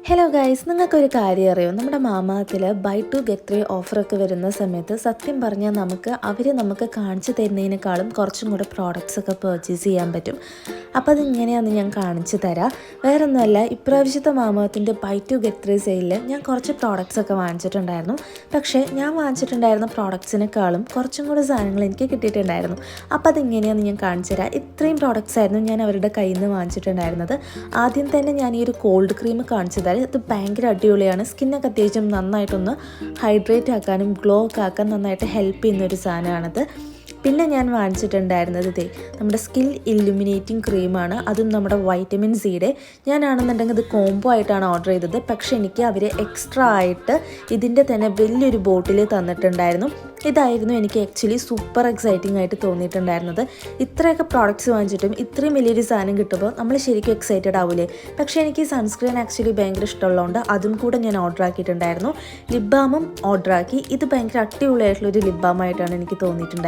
Hello guys, നിങ്ങൾക്കൊരു കാര്യം അറിയോ? നമ്മുടെ മാമാത്തിൽ ബൈ ടു ഗെറ്റ് 3 ഓഫറൊക്കെ വരുന്ന സമയത്ത് സത്യം പറഞ്ഞാൽ നമുക്ക് കാണിച്ചു തരുന്നതിനേക്കാളും കുറച്ചും കൂടെ പ്രോഡക്റ്റ്സ് ഒക്കെ പർച്ചേസ് ചെയ്യാൻ പറ്റും. അപ്പോൾ അതിങ്ങനെയാണെന്ന് ഞാൻ കാണിച്ചു തരാം. വേറൊന്നുമല്ല, ഇപ്രാവശ്യത്തെ മാമാത്തിൻ്റെ ബൈ ടു ഗെറ്റ് 3 സെയിലിൽ ഞാൻ കുറച്ച് പ്രോഡക്റ്റ്സ് ഒക്കെ വാങ്ങിച്ചിട്ടുണ്ടായിരുന്നു. പക്ഷേ ഞാൻ വാങ്ങിച്ചിട്ടുണ്ടായിരുന്ന പ്രോഡക്റ്റ്സിനേക്കാളും കുറച്ചും കൂടെ സാധനങ്ങൾ എനിക്ക് കിട്ടിയിട്ടുണ്ടായിരുന്നു. അപ്പോൾ അതിങ്ങനെയാണെന്ന് ഞാൻ കാണിച്ചു തരാം. ഇത്രയും പ്രോഡക്റ്റ്സ് ആയിരുന്നു ഞാൻ അവരുടെ കയ്യിൽ നിന്ന് വാങ്ങിച്ചിട്ടുണ്ടായിരുന്നത്. ആദ്യം തന്നെ ഞാൻ ഈ ഒരു കോൾഡ് ക്രീം കാണിച്ചു തരാം. ഇത് ഭയങ്കര അടിപൊളിയാണ്. സ്കിന്നൊക്കെ അത്യാവശ്യം നന്നായിട്ടൊന്ന് ഹൈഡ്രേറ്റ് ആക്കാനും ഗ്ലോ ഒക്കെ ആക്കാൻ നന്നായിട്ട് ഹെൽപ്പ് ചെയ്യുന്നൊരു സാധനമാണത്. പിന്നെ ഞാൻ വാങ്ങിച്ചിട്ടുണ്ടായിരുന്നത് നമ്മുടെ സ്കിൻ ഇല്ലുമിനേറ്റിംഗ് ക്രീമാണ്. അതും നമ്മുടെ വൈറ്റമിൻ സിയുടെ. ഞാനാണെന്നുണ്ടെങ്കിൽ ഇത് കോംബോ ആയിട്ടാണ് ഓർഡർ ചെയ്തത്. പക്ഷേ എനിക്ക് അവർ എക്സ്ട്രാ ആയിട്ട് ഇതിൻ്റെ തന്നെ വലിയൊരു ബോട്ടിൽ തന്നിട്ടുണ്ടായിരുന്നു. ഇതായിരുന്നു എനിക്ക് ആക്ച്വലി സൂപ്പർ എക്സൈറ്റിംഗ് ആയിട്ട് തോന്നിയിട്ടുണ്ടായിരുന്നത്. ഇത്രയൊക്കെ പ്രോഡക്റ്റ്സ് വാങ്ങിച്ചിട്ടും ഇത്രയും വലിയൊരു സാധനം കിട്ടുമ്പോൾ നമ്മൾ ശരിക്കും എക്സൈറ്റഡ് ആവില്ലേ? പക്ഷേ എനിക്ക് സൺസ്ക്രീൻ ആക്ച്വലി ഭയങ്കര ഇഷ്ടമുള്ളതുകൊണ്ട് അതും കൂടെ ഞാൻ ഓർഡർ ആക്കിയിട്ടുണ്ടായിരുന്നു. ലിപ് ബാമും ഓർഡർ ആക്കി. ഇത് ഭയങ്കര അടിപൊളിയായിട്ടുള്ളൊരു ലിപ് ബാമായിട്ടാണ് എനിക്ക് തോന്നിയിട്ടുണ്ടായിരുന്നത്.